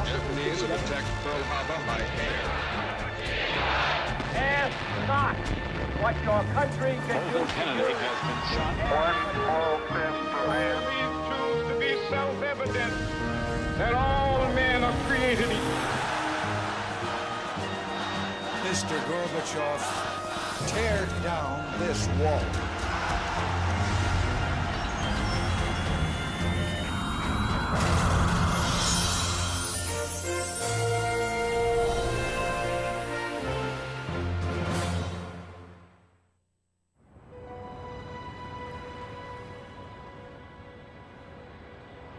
Japanese have attacked Pearl Harbor by air. Ask not what your country can do. Kennedy has been shot. One small step for man. These truths to be self-evident that all men are created equal. Mr. Gorbachev, tear down this wall.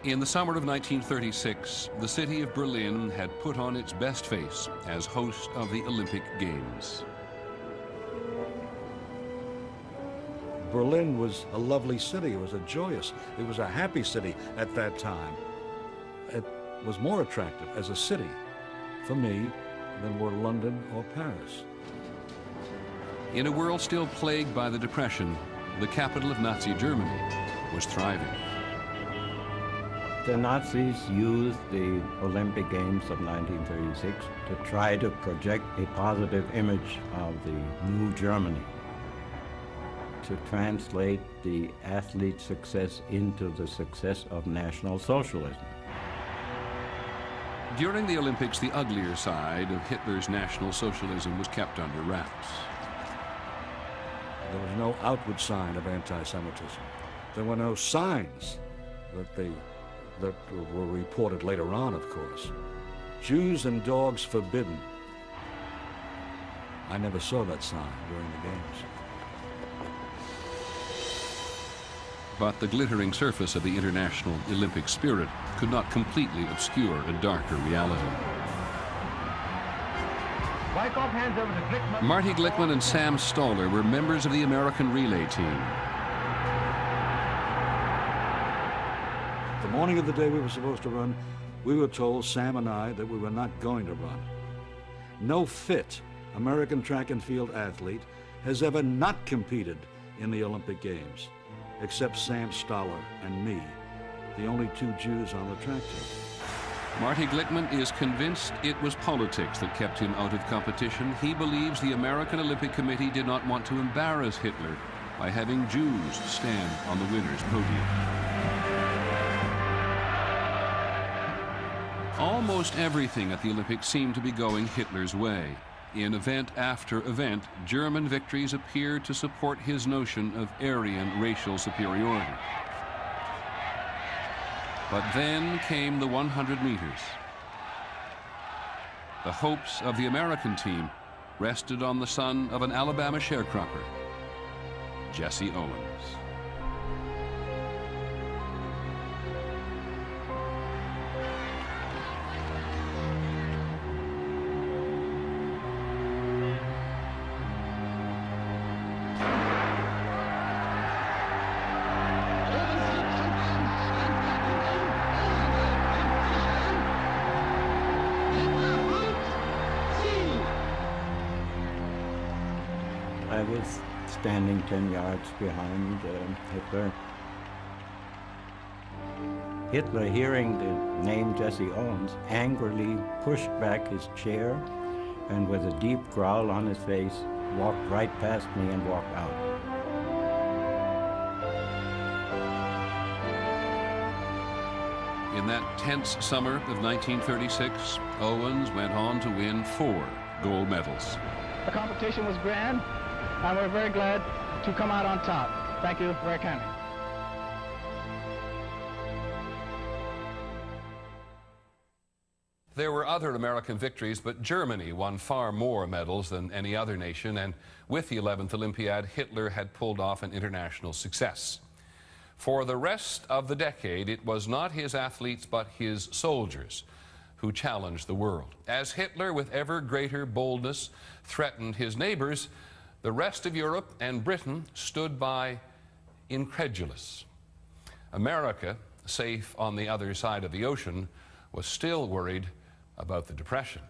In the summer of 1936, the city of Berlin had put on its best face as host of the Olympic Games. Berlin was a lovely city. It was a joyous, it was a happy city at that time. It was more attractive as a city for me than were London or Paris. In a world still plagued by the Depression, the capital of Nazi Germany was thriving. The Nazis used the Olympic Games of 1936 to try to project a positive image of the new Germany, to translate the athlete's success into the success of National Socialism. During the Olympics, the uglier side of Hitler's National Socialism was kept under wraps. There was no outward sign of anti-Semitism. There were no signs that were reported later on, of course. Jews and dogs forbidden. I never saw that sign during the Games. But the glittering surface of the international Olympic spirit could not completely obscure a darker reality. Hands over to Glickman. Marty Glickman and Sam Stoller were members of the American relay team. The morning of the day we were supposed to run, we were told, Sam and I, that we were not going to run. No fit American track and field athlete has ever not competed in the Olympic Games, except Sam Stoller and me, the only two Jews on the track team. Marty Glickman is convinced it was politics that kept him out of competition. He believes the American Olympic Committee did not want to embarrass Hitler by having Jews stand on the winner's podium. Almost everything at the Olympics seemed to be going Hitler's way. In event after event, German victories appeared to support his notion of Aryan racial superiority. But then came the 100 meters. The hopes of the American team rested on the son of an Alabama sharecropper, Jesse Owens. I was standing 10 yards behind Hitler. Hitler, hearing the name Jesse Owens, angrily pushed back his chair and with a deep growl on his face, walked right past me and walked out. In that tense summer of 1936, Owens went on to win 4 gold medals. The competition was grand, and we're very glad to come out on top. Thank you very kindly. There were other American victories, but Germany won far more medals than any other nation, and with the 11th Olympiad, Hitler had pulled off an international success. For the rest of the decade, it was not his athletes, but his soldiers who challenged the world. As Hitler, with ever greater boldness, threatened his neighbors, the rest of Europe and Britain stood by incredulous. America, safe on the other side of the ocean, was still worried about the Depression.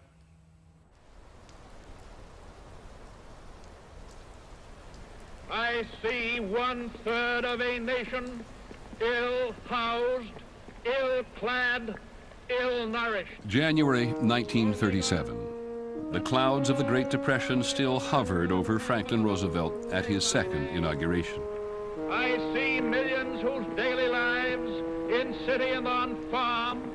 I see 1/3 of a nation ill-housed, ill-clad, ill-nourished. January 1937. The clouds of the Great Depression still hovered over Franklin Roosevelt at his second inauguration. I see millions whose daily lives in city and on farm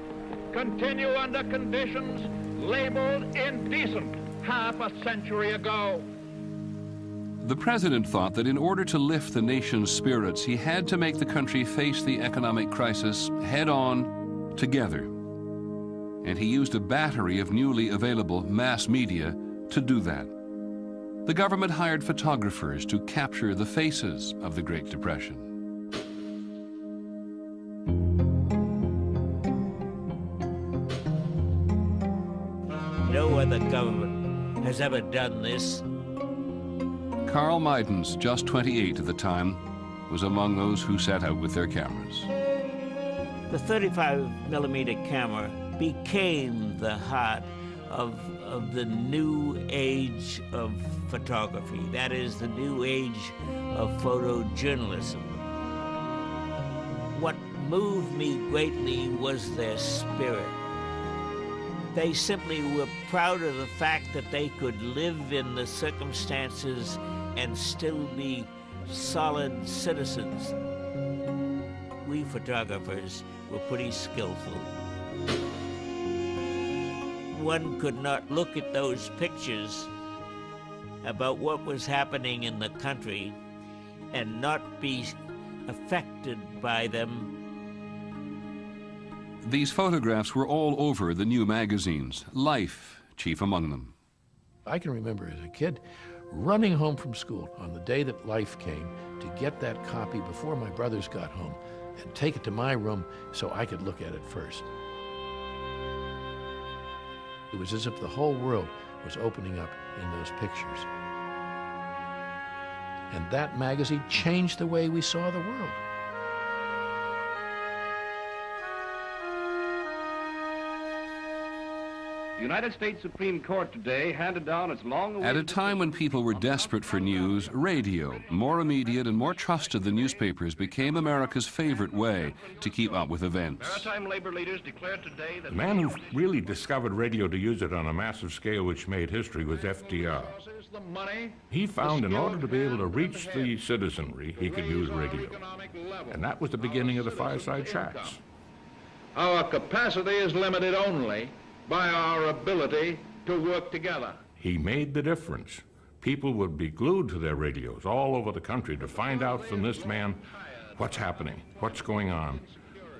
continue under conditions labeled indecent half a century ago. The president thought that in order to lift the nation's spirits, he had to make the country face the economic crisis head-on, together. And he used a battery of newly available mass media to do that. The government hired photographers to capture the faces of the Great Depression. No other government has ever done this. Carl Meidens, just 28 at the time, was among those who set out with their cameras. The 35-millimeter camera became the heart of the new age of photography. That is, the new age of photojournalism. What moved me greatly was their spirit. They simply were proud of the fact that they could live in the circumstances and still be solid citizens. We photographers were pretty skillful. One could not look at those pictures about what was happening in the country and not be affected by them. These photographs were all over the new magazines, Life chief among them. I can remember as a kid running home from school on the day that Life came to get that copy before my brothers got home and take it to my room so I could look at it first. It was as if the whole world was opening up in those pictures. And that magazine changed the way we saw the world. The United States Supreme Court today handed down its long-awaited... At a time when people were desperate for news, radio, more immediate and more trusted than newspapers, became America's favorite way to keep up with events. Maritime labor leaders declared today that... The man who really discovered radio to use it on a massive scale which made history was FDR. He found in order to be able to reach the citizenry, he could use radio. And that was the beginning of the fireside chats. Our capacity is limited only by our ability to work together. He made the difference. People would be glued to their radios all over the country to find out from this man what's happening, what's going on,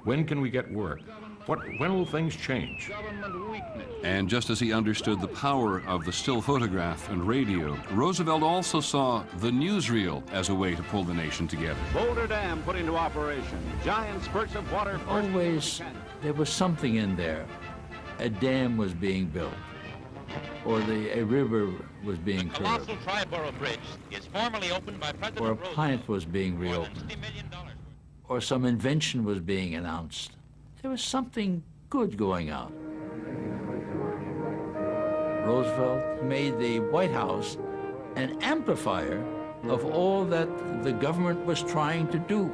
when can we get work, when will things change? And just as he understood the power of the still photograph and radio, Roosevelt also saw the newsreel as a way to pull the nation together. Boulder Dam put into operation. Giant spurts of water. Always there was something in there. A dam was being built, or a river was being curved, colossal Triborough Bridge is formally opened by President or a plant was being reopened, or some invention was being announced. There was something good going on. Roosevelt made the White House an amplifier of all that the government was trying to do.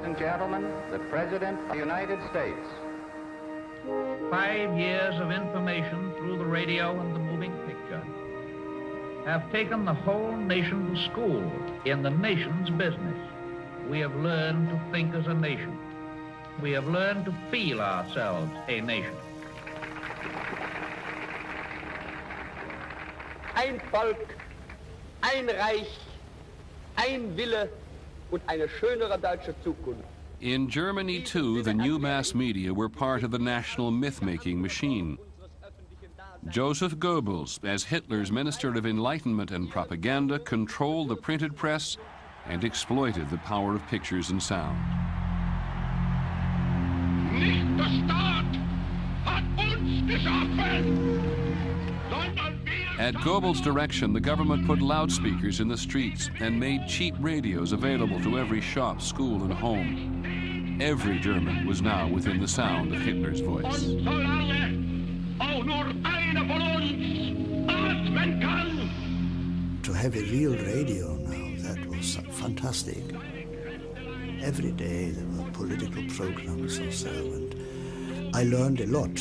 Ladies and gentlemen, the President of the United States. 5 years of information through the radio and the moving picture have taken the whole nation to school in the nation's business. We have learned to think as a nation. We have learned to feel ourselves a nation. Ein Volk, ein Reich, ein Wille und eine schönere deutsche Zukunft. In Germany, too, the new mass media were part of the national myth-making machine. Joseph Goebbels, as Hitler's Minister of Enlightenment and Propaganda, controlled the printed press and exploited the power of pictures and sound. Nicht der Staat hat uns geschaffen, sondern wir... At Goebbels' direction, the government put loudspeakers in the streets and made cheap radios available to every shop, school, and home. Every German was now within the sound of Hitler's voice. To have a real radio now, that was fantastic. Every day there were political programs or so, I learned a lot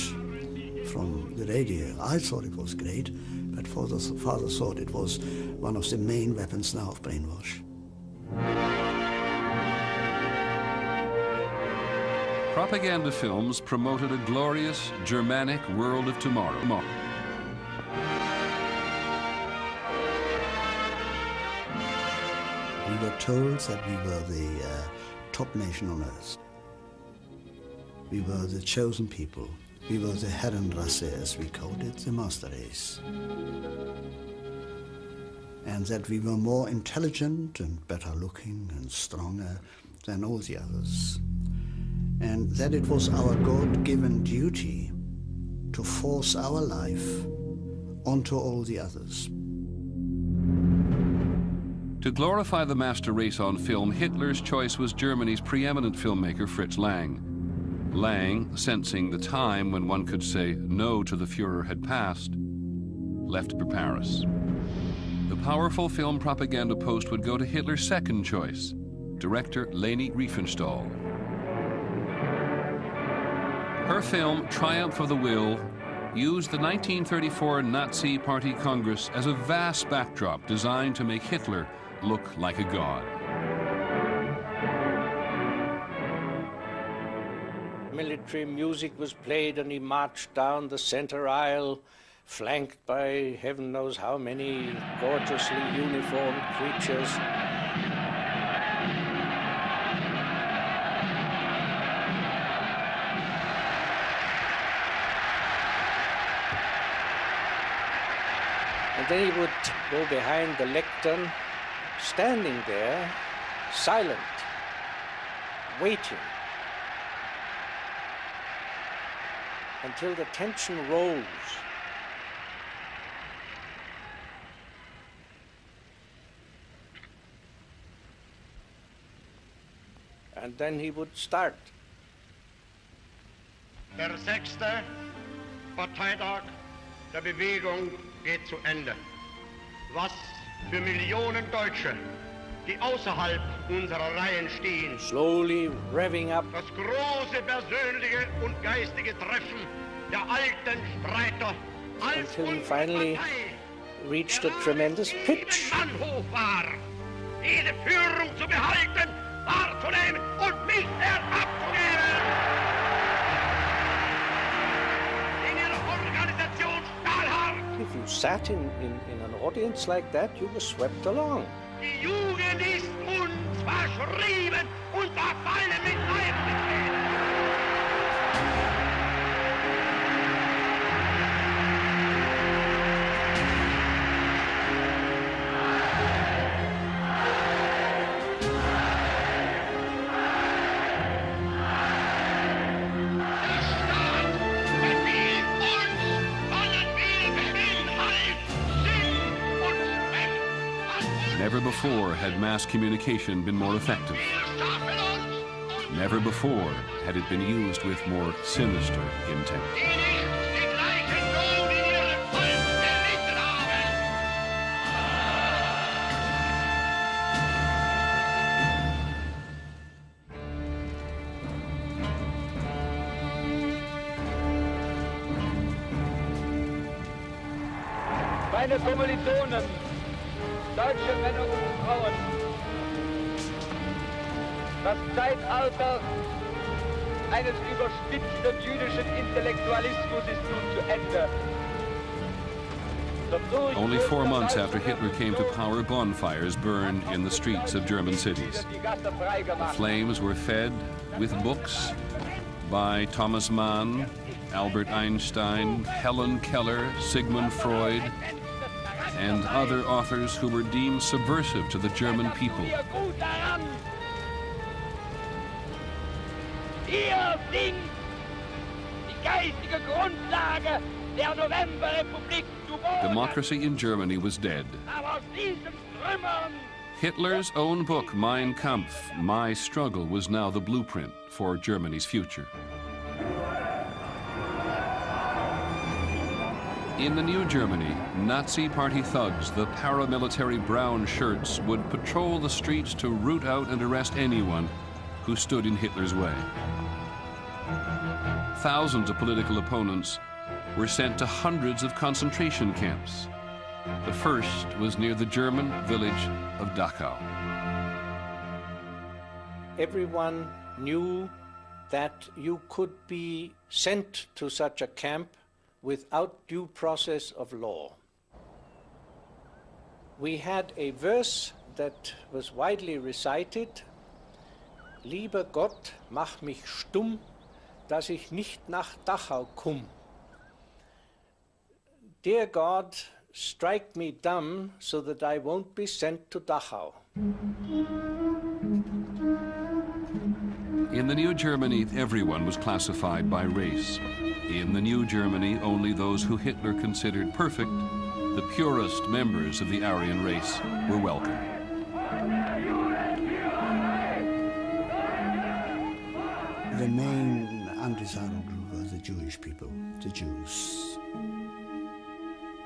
from the radio. I thought it was great, but father thought it was one of the main weapons now of brainwash. Propaganda films promoted a glorious Germanic world of tomorrow. We were told that we were the top nation on earth. We were the chosen people. We were the Herrenrasse, as we called it, the master race. And that we were more intelligent and better looking and stronger than all the others. And that it was our God-given duty to force our life onto all the others. To glorify the master race on film, Hitler's choice was Germany's preeminent filmmaker Fritz Lang. Lang, sensing the time when one could say no to the Führer had passed, left for Paris. The powerful film propaganda post would go to Hitler's second choice, director Leni Riefenstahl. Her film, Triumph of the Will, used the 1934 Nazi Party Congress as a vast backdrop designed to make Hitler look like a god. Military music was played and he marched down the center aisle, flanked by heaven knows how many gorgeously uniformed creatures. And then he would go behind the lectern, standing there, silent, waiting, until the tension rose. And then he would start. Der 6. Parteitag der Bewegung geht zu Ende. Was für Millionen Deutsche, die außerhalb unserer Reihen stehen, slowly revving up, das große persönliche und geistige Treffen der alten Streiter, until he finally reached a tremendous pitch. War. Jede Führung zu behalten, wahrzunehmen und nicht mehr abzugeben. In ihrer Organisation stahlhart. If you sat in an audience like that, you were swept along. Die Jugend ist uns verschrieben und verfallen mit Leibesbefehlen. Never before had mass communication been more effective. Never before had it been used with more sinister intent. Meine Kommilitonen, deutsche Männer und Frauen, das Zeitalter eines überspitzten jüdischen Intellektualismus ist nun zu Ende. Only 4 months after Hitler came to power, bonfires burned in the streets of German cities. The flames were fed with books by Thomas Mann, Albert Einstein, Helen Keller, Sigmund Freud, and other authors who were deemed subversive to the German people. Hier singt die geistige Grundlage der Novemberrepublik. Democracy in Germany was dead. Hitler's own book, Mein Kampf, My Struggle, was now the blueprint for Germany's future. In the new Germany, Nazi party thugs, the paramilitary brown shirts, would patrol the streets to root out and arrest anyone who stood in Hitler's way. Thousands of political opponents were sent to hundreds of concentration camps. The first was near the German village of Dachau. Everyone knew that you could be sent to such a camp without due process of law. We had a verse that was widely recited, Lieber Gott, mach mich stumm, dass ich nicht nach Dachau komm. Dear God, strike me dumb so that I won't be sent to Dachau. In the new Germany, everyone was classified by race. In the new Germany, only those who Hitler considered perfect, the purest members of the Aryan race, were welcome. The main undesirable group were the Jewish people, the Jews.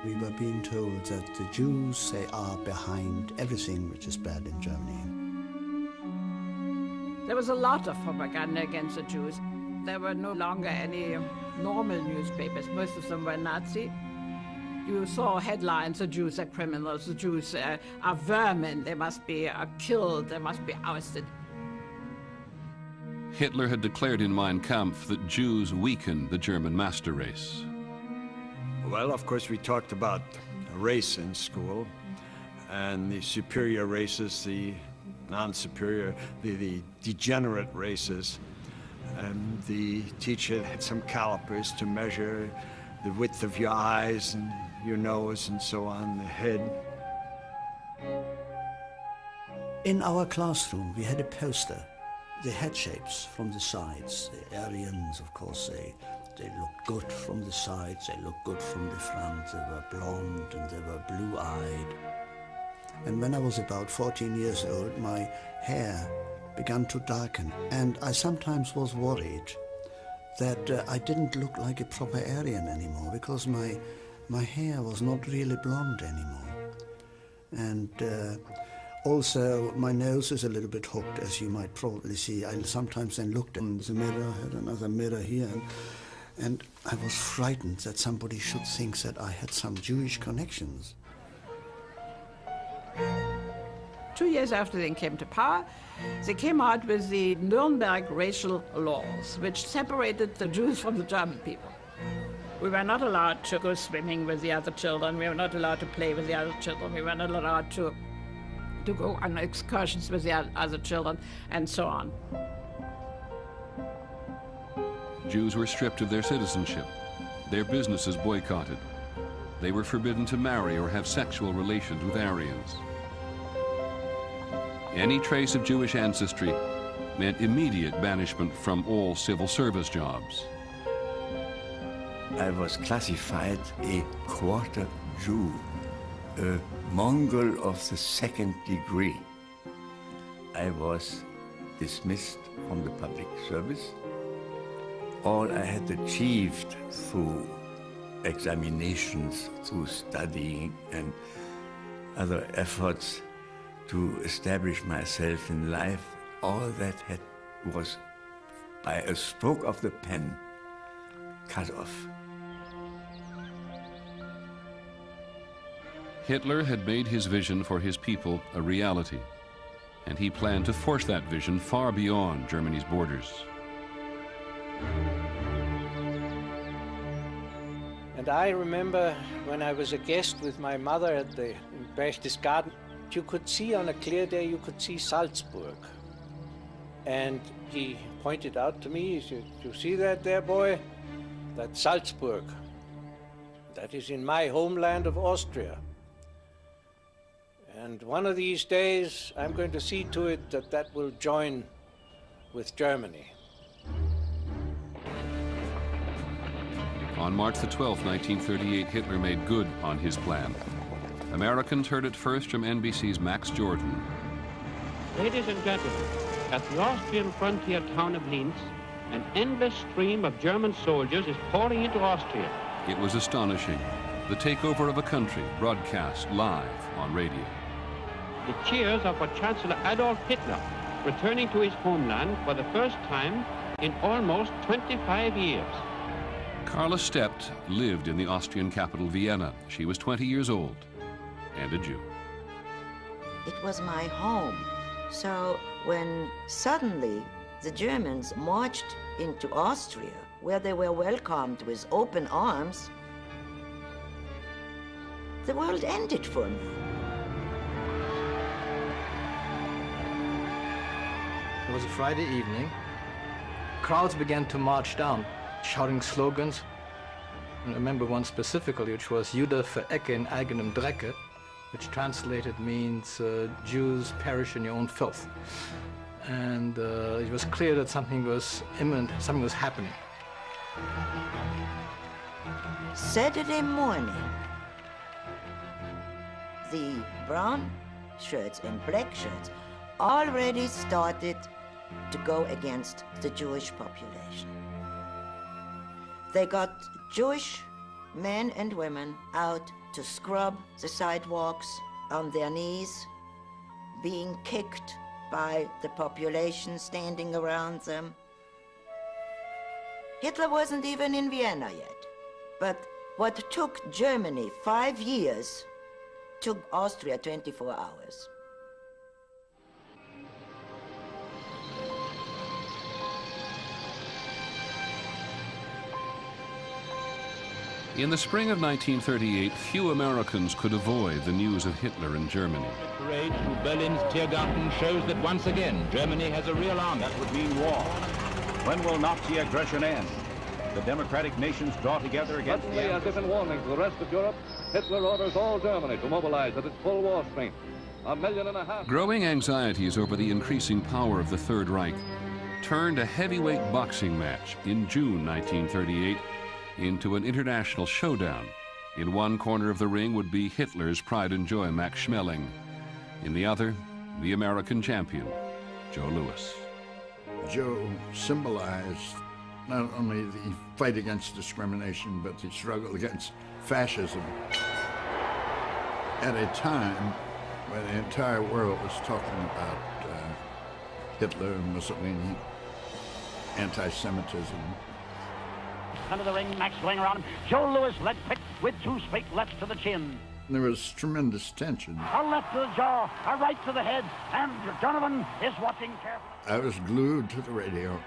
We were being told that the Jews, they are behind everything which is bad in Germany. There was a lot of propaganda against the Jews. There were no longer any normal newspapers. Most of them were Nazi. You saw headlines, the Jews are criminals, the Jews are vermin, they must be killed, they must be ousted. Hitler had declared in Mein Kampf that Jews weakened the German master race. Well, of course, we talked about race in school, and the superior races, the non-superior, the degenerate races. And the teacher had some calipers to measure the width of your eyes and your nose and so on, the head. In our classroom, we had a poster. The head shapes from the sides. The Aryans, of course, they looked good from the sides, they looked good from the front. They were blonde and they were blue-eyed. And when I was about 14 years old, my hair began to darken, and I sometimes was worried that I didn't look like a proper Aryan anymore, because my hair was not really blonde anymore. And also, my nose is a little bit hooked, as you might probably see. I sometimes then looked in the mirror, I had another mirror here, and I was frightened that somebody should think that I had some Jewish connections. 2 years after they came to power, they came out with the Nuremberg racial laws, which separated the Jews from the German people. We were not allowed to go swimming with the other children. We were not allowed to play with the other children. We were not allowed to go on excursions with the other children, and so on. Jews were stripped of their citizenship. Their businesses boycotted. They were forbidden to marry or have sexual relations with Aryans. Any trace of Jewish ancestry meant immediate banishment from all civil service jobs. I was classified a quarter Jew, a Mongol of the second degree. I was dismissed from the public service. All I had achieved through examinations, through studying and other efforts to establish myself in life, all that was, by a stroke of the pen, cut off. Hitler had made his vision for his people a reality, and he planned to force that vision far beyond Germany's borders. And I remember when I was a guest with my mother at the Berchtesgaden, you could see on a clear day, you could see Salzburg. And he pointed out to me, he said, "You see that there, boy? That's Salzburg. That is in my homeland of Austria. And one of these days, I'm going to see to it that that will join with Germany." On March the 12th, 1938, Hitler made good on his plan. Americans heard it first from NBC's Max Jordan. Ladies and gentlemen, at the Austrian frontier town of Linz, an endless stream of German soldiers is pouring into Austria. It was astonishing. The takeover of a country broadcast live on radio. The cheers are for Chancellor Adolf Hitler, returning to his homeland for the first time in almost 25 years. Carla Stept lived in the Austrian capital, Vienna. She was 20 years old and a Jew. It was my home. So when suddenly the Germans marched into Austria, where they were welcomed with open arms, the world ended for me. It was a Friday evening. Crowds began to march down, shouting slogans. And I remember one specifically, which was Jude verecke in eigenem Drecke, which translated means Jews perish in your own filth. And it was clear that something was imminent, something was happening. Saturday morning, the brown shirts and black shirts already started to go against the Jewish population. They got Jewish men and women out to scrub the sidewalks on their knees, being kicked by the population standing around them. Hitler wasn't even in Vienna yet. But what took Germany 5 years took Austria 24 hours. In the spring of 1938, few Americans could avoid the news of Hitler in Germany. The parade through Berlin's Tiergarten shows that once again Germany has a real army. That would mean war. When will Nazi aggression end? The democratic nations draw together against Suddenly, as if in warning to the rest of Europe, Hitler orders all Germany to mobilize at its full war strength. 1.5 million. Growing anxieties over the increasing power of the Third Reich turned a heavyweight boxing match in June 1938 into an international showdown. In one corner of the ring would be Hitler's pride and joy, Max Schmeling. In the other, the American champion, Joe Louis. Joe symbolized not only the fight against discrimination, but the struggle against fascism at a time when the entire world was talking about Hitler, Mussolini, anti-Semitism. Under the ring, Max going around him. Joe Louis led quick with two straight lefts to the chin. There was tremendous tension. A left to the jaw, a right to the head, and Donovan is watching carefully. I was glued to the radio.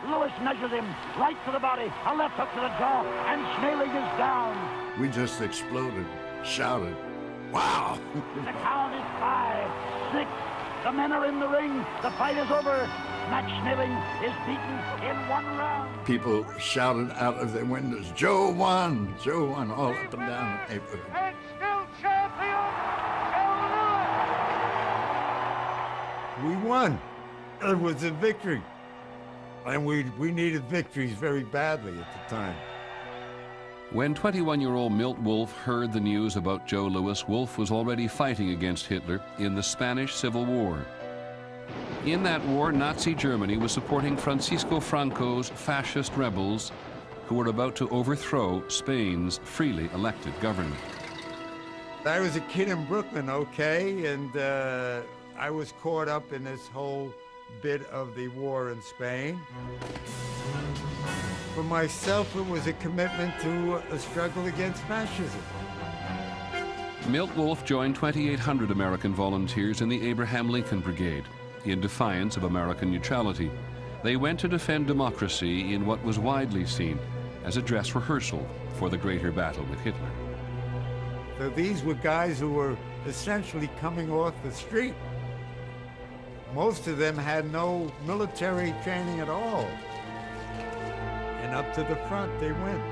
Louis measures him, right to the body, a left hook to the jaw, and Schmeling is down. We just exploded, shouted, wow! The count is 5, 6. The men are in the ring. The fight is over. Max Schmeling is beaten in 1 round. People shouted out of their windows, Joe won, all up and down the neighborhood. And still champion, Joe Louis. We won. It was a victory. And we needed victories very badly at the time. When 21-year-old Milt Wolff heard the news about Joe Louis, Wolff was already fighting against Hitler in the Spanish Civil War. In that war, Nazi Germany was supporting Francisco Franco's fascist rebels who were about to overthrow Spain's freely elected government. I was a kid in Brooklyn, okay, and I was caught up in this whole bit of the war in Spain. For myself, it was a commitment to a struggle against fascism. Milt Wolff joined 2,800 American volunteers in the Abraham Lincoln Brigade. In defiance of American neutrality, they went to defend democracy in what was widely seen as a dress rehearsal for the greater battle with Hitler. So these were guys who were essentially coming off the street. Most of them had no military training at all. And up to the front they went.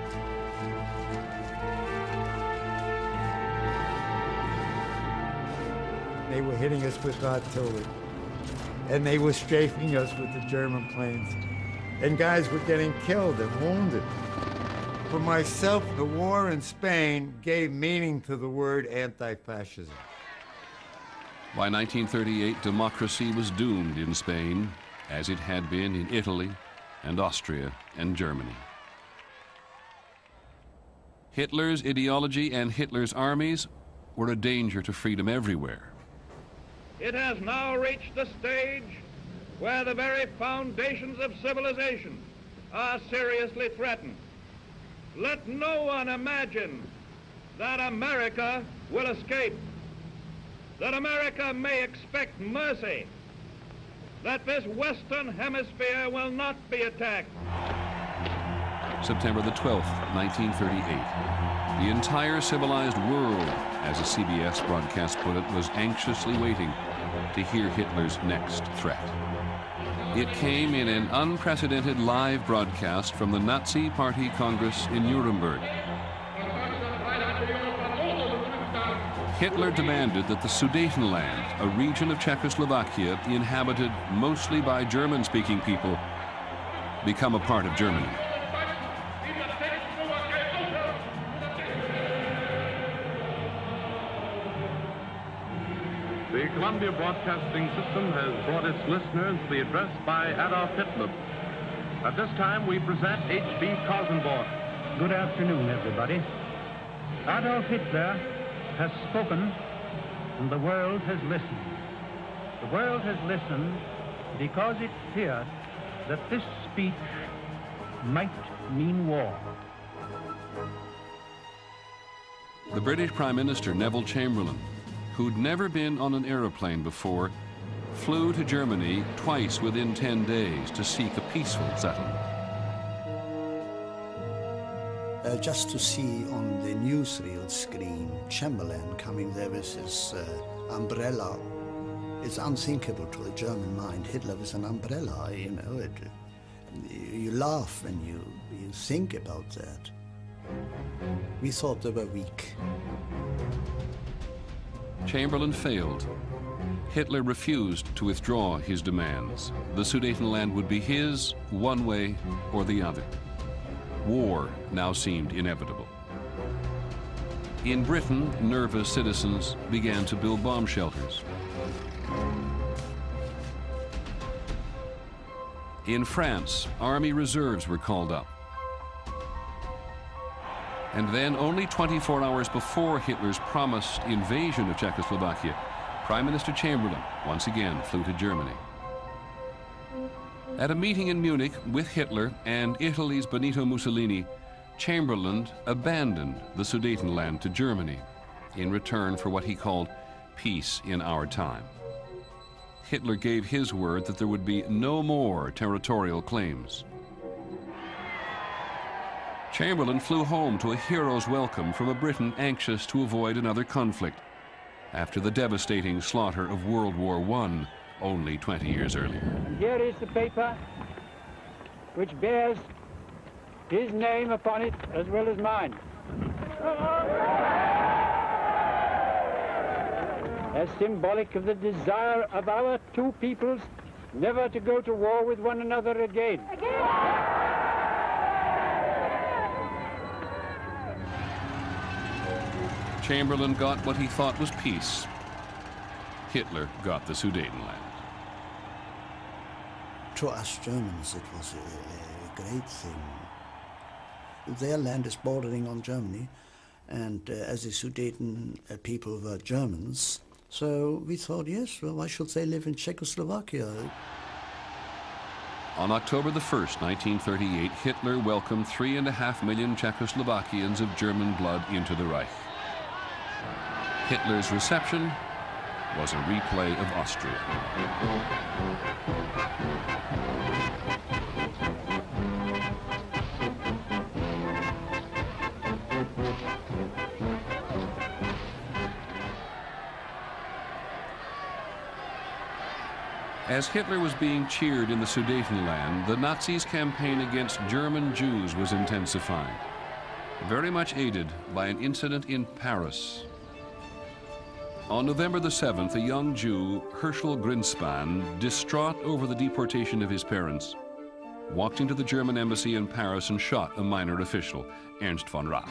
They were hitting us with artillery. And they were strafing us with the German planes. And guys were getting killed and wounded. For myself, the war in Spain gave meaning to the word anti-fascism. By 1938, democracy was doomed in Spain, as it had been in Italy and Austria and Germany. Hitler's ideology and Hitler's armies were a danger to freedom everywhere. It has now reached the stage where the very foundations of civilization are seriously threatened. Let no one imagine that America will escape, that America may expect mercy, that this Western Hemisphere will not be attacked. September the 12th, 1938. The entire civilized world, as a CBS broadcast put it, was anxiously waiting to hear Hitler's next threat. It came in an unprecedented live broadcast from the Nazi Party Congress in Nuremberg. Hitler demanded that the Sudetenland, a region of Czechoslovakia inhabited mostly by German-speaking people, become a part of Germany. The Columbia Broadcasting System has brought its listeners the address by Adolf Hitler. At this time, we present H.B. Kaltenborn. Good afternoon, everybody. Adolf Hitler has spoken, and the world has listened. The world has listened because it feared that this speech might mean war. The British Prime Minister, Neville Chamberlain, who'd never been on an aeroplane before, flew to Germany twice within 10 days to seek a peaceful settlement. Just to see on the newsreel screen Chamberlain coming there with his umbrella, it's unthinkable to a German mind. Hitler with an umbrella, you know, you laugh when you think about that. We thought they were weak. Chamberlain failed. Hitler refused to withdraw his demands. The Sudetenland would be his one way or the other. War now seemed inevitable. In Britain, nervous citizens began to build bomb shelters. In France, army reserves were called up. And then, only 24 hours before Hitler's promised invasion of Czechoslovakia, Prime Minister Chamberlain once again flew to Germany. At a meeting in Munich with Hitler and Italy's Benito Mussolini, Chamberlain abandoned the Sudetenland to Germany in return for what he called peace in our time. Hitler gave his word that there would be no more territorial claims. Chamberlain flew home to a hero's welcome from a Britain anxious to avoid another conflict after the devastating slaughter of World War I only 20 years earlier. And here is the paper which bears his name upon it as well as mine. As symbolic of the desire of our two peoples never to go to war with one another again. Chamberlain got what he thought was peace. Hitler got the Sudetenland. To us Germans, it was a great thing. Their land is bordering on Germany, and as the Sudeten people were Germans, so we thought, yes, well, why should they live in Czechoslovakia? On October the 1st, 1938, Hitler welcomed 3.5 million Czechoslovakians of German blood into the Reich. Hitler's reception was a replay of Austria. As Hitler was being cheered in the Sudetenland, the Nazis' campaign against German Jews was intensifying, very much aided by an incident in Paris. On November the 7th, a young Jew, Herschel Grinspan, distraught over the deportation of his parents, walked into the German embassy in Paris and shot a minor official, Ernst von Rath.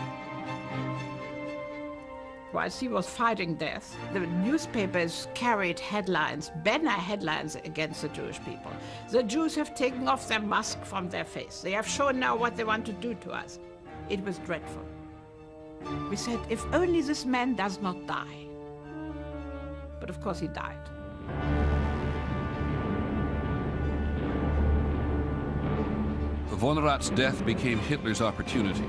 Whilst he was fighting death, the newspapers carried headlines, banner headlines against the Jewish people. The Jews have taken off their mask from their face. They have shown now what they want to do to us. It was dreadful. We said, if only this man does not die. But of course he died. Von Rath's death became Hitler's opportunity.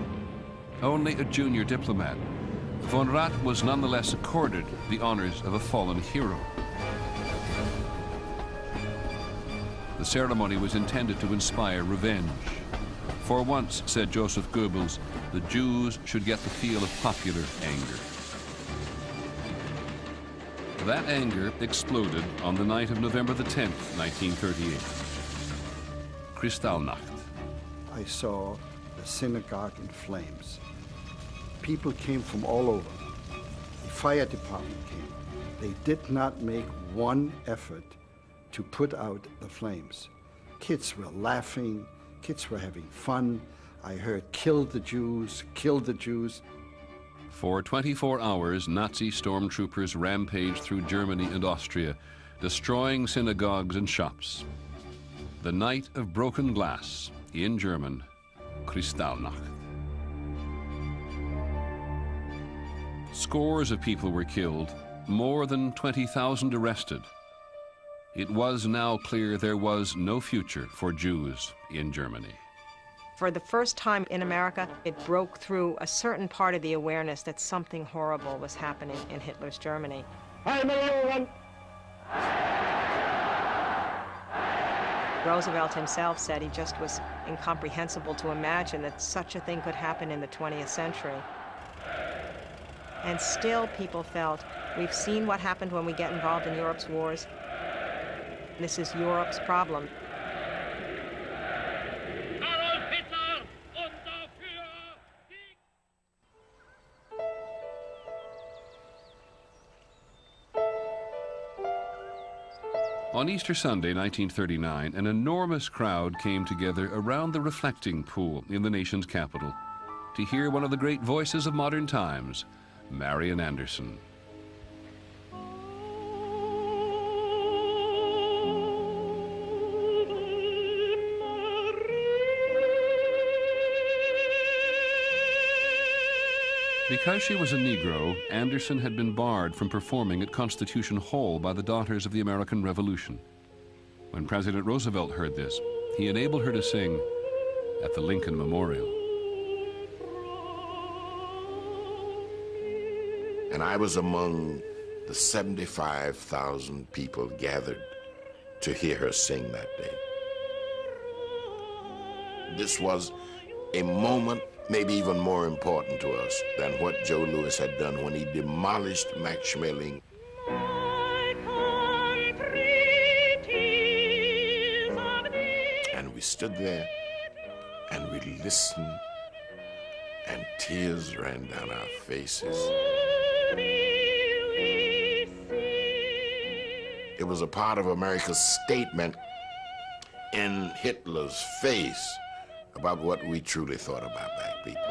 only a junior diplomat, von Rath was nonetheless accorded the honors of a fallen hero. The ceremony was intended to inspire revenge. For once, said Joseph Goebbels, the Jews should get the feel of popular anger. That anger exploded on the night of November the 10th, 1938. Kristallnacht. I saw the synagogue in flames. People came from all over. The fire department came. They did not make one effort to put out the flames. Kids were laughing, kids were having fun. I heard, "Kill the Jews, kill the Jews." For 24 hours, Nazi stormtroopers rampaged through Germany and Austria, destroying synagogues and shops. The night of broken glass, in German, Kristallnacht. Scores of people were killed, more than 20,000 arrested. It was now clear there was no future for Jews in Germany. For the first time in America, it broke through a certain part of the awareness that something horrible was happening in Hitler's Germany. Roosevelt himself said he just was incomprehensible to imagine that such a thing could happen in the 20th century. And still people felt, we've seen what happened when we get involved in Europe's wars. This is Europe's problem. On Easter Sunday, 1939, an enormous crowd came together around the reflecting pool in the nation's capital to hear one of the great voices of modern times, Marian Anderson. Because she was a Negro, Anderson had been barred from performing at Constitution Hall by the Daughters of the American Revolution. When President Roosevelt heard this, he enabled her to sing at the Lincoln Memorial. And I was among the 75,000 people gathered to hear her sing that day. This was a moment maybe even more important to us than what Joe Louis had done when he demolished Max Schmeling. And we stood there and we listened, and tears ran down our faces. It was a part of America's statement in Hitler's face about what we truly thought about black people.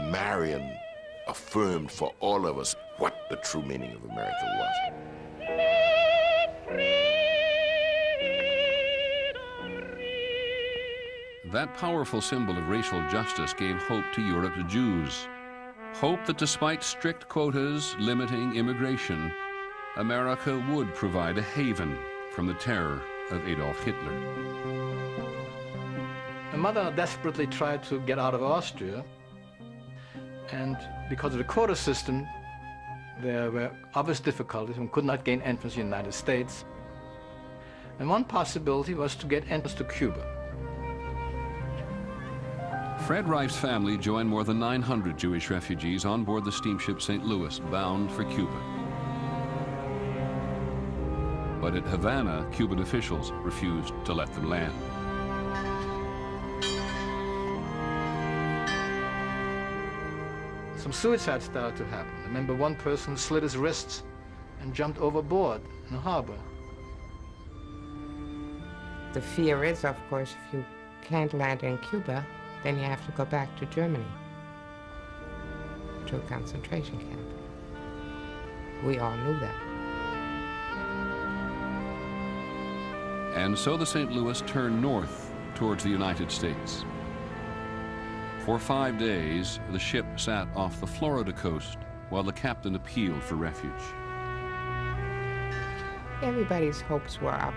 Marian affirmed for all of us what the true meaning of America was. That powerful symbol of racial justice gave hope to Europe's Jews. Hope that despite strict quotas limiting immigration, America would provide a haven from the terror of Adolf Hitler. My mother desperately tried to get out of Austria, and because of the quota system, there were obvious difficulties and could not gain entrance to the United States. And one possibility was to get entrance to Cuba. Fred Reif's family joined more than 900 Jewish refugees on board the steamship St. Louis, bound for Cuba. But at Havana, Cuban officials refused to let them land. Some suicides started to happen. I remember one person slit his wrists and jumped overboard in the harbor. The fear is, of course, if you can't land in Cuba, then you have to go back to Germany, to a concentration camp. We all knew that. And so the St. Louis turned north towards the United States. For 5 days, the ship sat off the Florida coast while the captain appealed for refuge. Everybody's hopes were up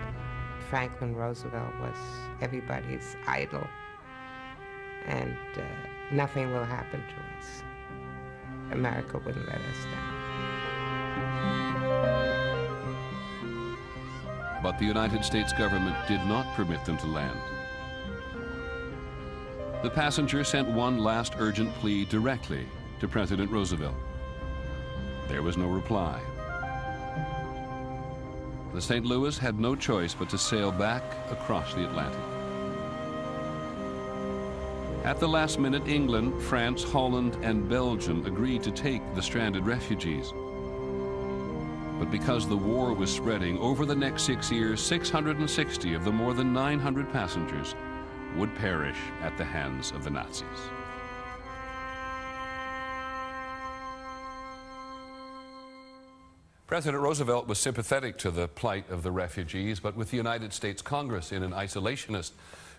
Franklin Roosevelt was everybody's idol, and nothing will happen to us. America wouldn't let us down. But the United States government did not permit them to land. The passenger sent one last urgent plea directly to President Roosevelt. There was no reply. The St. Louis had no choice but to sail back across the Atlantic. At the last minute, England, France, Holland, and Belgium agreed to take the stranded refugees. But because the war was spreading, over the next 6 years, 660 of the more than 900 passengers would perish at the hands of the Nazis. President Roosevelt was sympathetic to the plight of the refugees, but with the United States Congress in an isolationist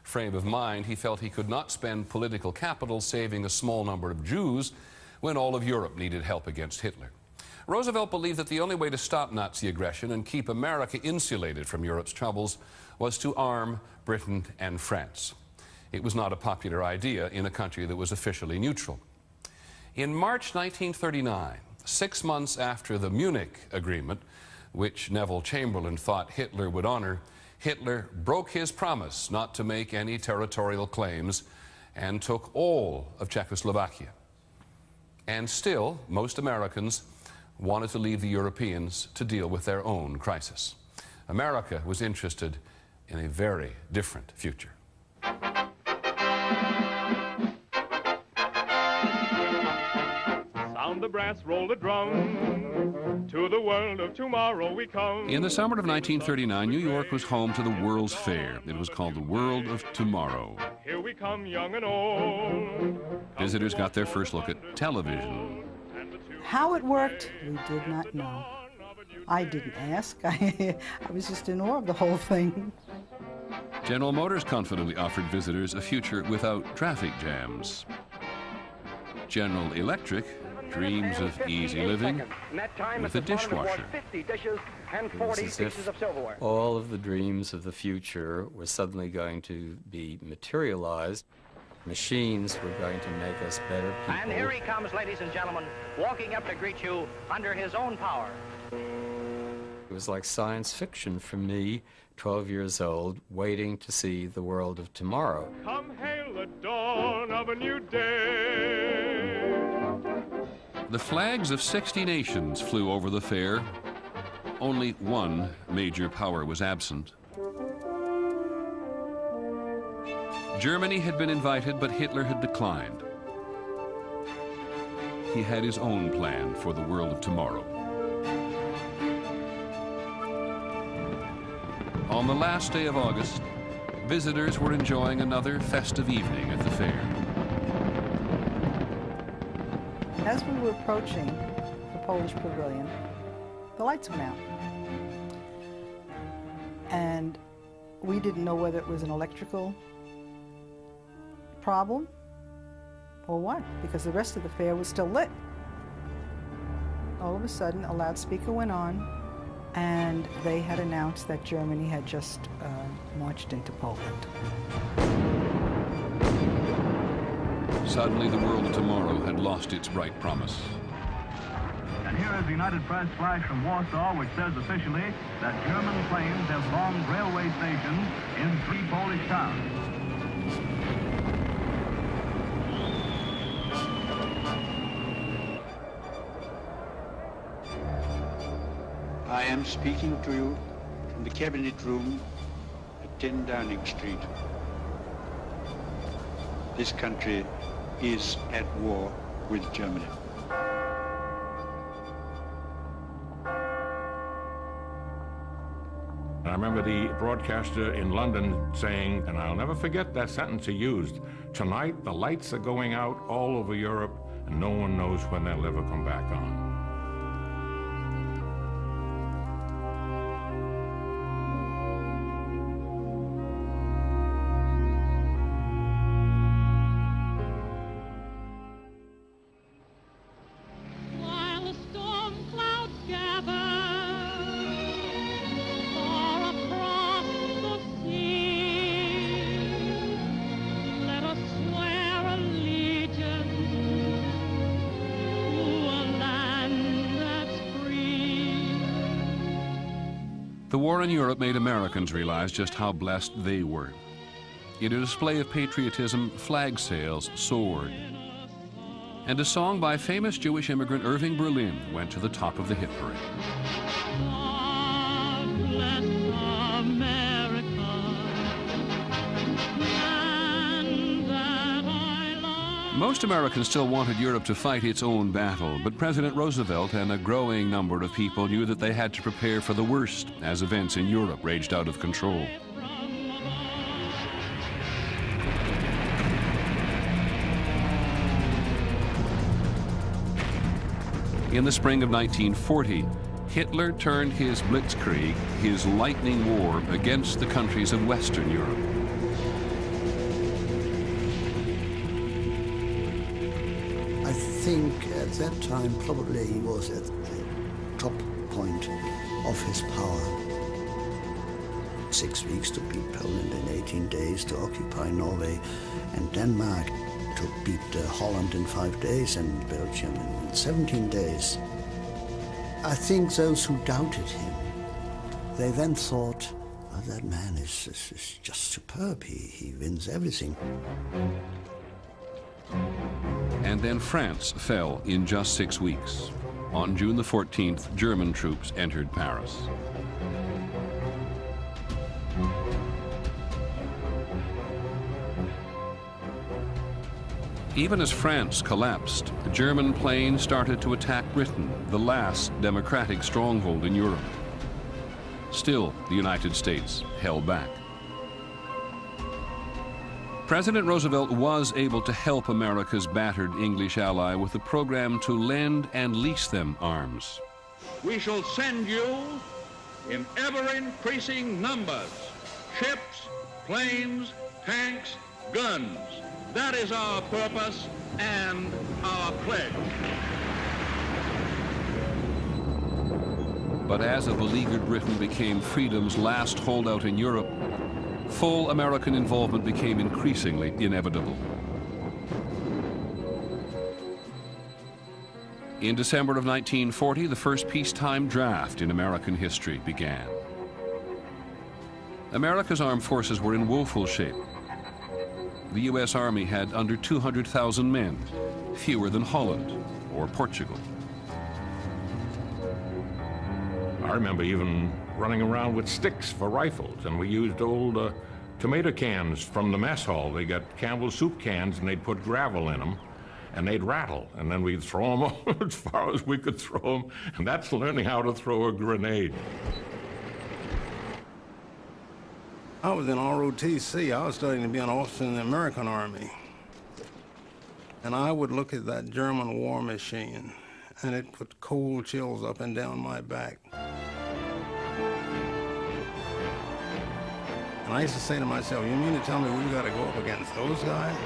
frame of mind, he felt he could not spend political capital saving a small number of Jews when all of Europe needed help against Hitler. Roosevelt believed that the only way to stop Nazi aggression and keep America insulated from Europe's troubles was to arm Britain and France. It was not a popular idea in a country that was officially neutral. In March 1939, 6 months after the Munich Agreement, which Neville Chamberlain thought Hitler would honor, Hitler broke his promise not to make any territorial claims and took all of Czechoslovakia. And still, most Americans wanted to leave the Europeans to deal with their own crisis. America was interested in a very different future. Sound the brass, roll the drum. To the world of tomorrow we come. In the summer of 1939, New York was home to the World's Fair. It was called the World of Tomorrow. Here we come, young and old. Visitors got their first look at television. How it worked, we did not know. I didn't ask. I was just in awe of the whole thing. General Motors confidently offered visitors a future without traffic jams. General Electric dreams of easy living with a dishwasher. It was as if all of the dreams of the future were suddenly going to be materialized. Machines were going to make us better people. And here he comes, ladies and gentlemen, walking up to greet you under his own power. It was like science fiction for me, 12 years old, waiting to see the world of tomorrow. Come hail the dawn of a new day. The flags of 60 nations flew over the fair. Only one major power was absent. Germany had been invited, but Hitler had declined. He had his own plan for the world of tomorrow. On the last day of August, visitors were enjoying another festive evening at the fair. As we were approaching the Polish pavilion, the lights went out. And we didn't know whether it was an electrical problem or what, because the rest of the fair was still lit. All of a sudden, a loudspeaker went on, and they had announced that Germany had just marched into Poland. Suddenly, the world of tomorrow had lost its bright promise. And here is the United Press flash from Warsaw, which says officially that German planes have bombed railway stations in 3 Polish towns. I am speaking to you from the cabinet room at 10 Downing Street. This country is at war with Germany. I remember the broadcaster in London saying, and I'll never forget that sentence he used, "Tonight the lights are going out all over Europe and no one knows when they'll ever come back on." The war in Europe made Americans realize just how blessed they were. In a display of patriotism, flag sails soared. And a song by famous Jewish immigrant Irving Berlin went to the top of the hit parade. Most Americans still wanted Europe to fight its own battle, but President Roosevelt and a growing number of people knew that they had to prepare for the worst as events in Europe raged out of control. In the spring of 1940, Hitler turned his Blitzkrieg, his lightning war, against the countries of Western Europe. I think at that time probably he was at the top point of his power. 6 weeks to beat Poland in 18 days, to occupy Norway and Denmark, to beat Holland in 5 days and Belgium in 17 days. I think those who doubted him, they then thought, oh, that man is just superb. He wins everything. And then France fell in just 6 weeks. On June the 14th, German troops entered Paris. Even as France collapsed, German planes started to attack Britain, the last democratic stronghold in Europe. Still, the United States held back. President Roosevelt was able to help America's battered English ally with a program to lend and lease them arms. We shall send you in ever-increasing numbers ships, planes, tanks, guns. That is our purpose and our pledge. But as a beleaguered Britain became freedom's last holdout in Europe, full American involvement became increasingly inevitable. In December of 1940, the first peacetime draft in American history began. America's armed forces were in woeful shape. The U.S. Army had under 200,000 men, fewer than Holland or Portugal. I remember even running around with sticks for rifles, and we used old tomato cans from the mess hall. They got Campbell's soup cans, and they'd put gravel in them, and they'd rattle, and then we'd throw them as far as we could throw them, and that's learning how to throw a grenade. I was in ROTC. I was studying to be an officer in the American Army. And I would look at that German war machine, and it put cold chills up and down my back. And I used to say to myself, you mean to tell me we've got to go up against those guys?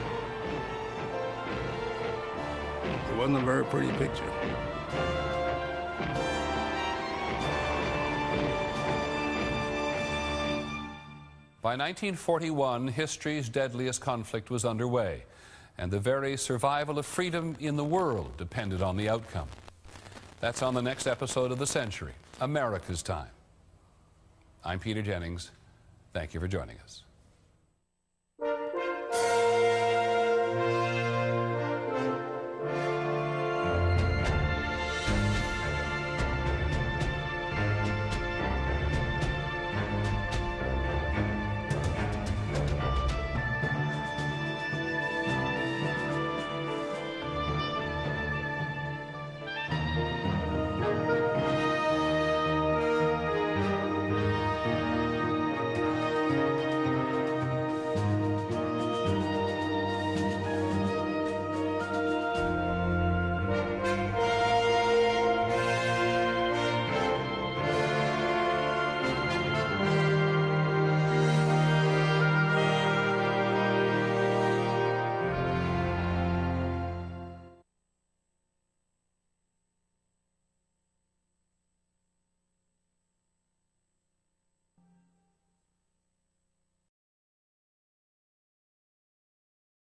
It wasn't a very pretty picture. By 1941, history's deadliest conflict was underway, and the very survival of freedom in the world depended on the outcome. That's on the next episode of The Century, America's Time. I'm Peter Jennings. Thank you for joining us.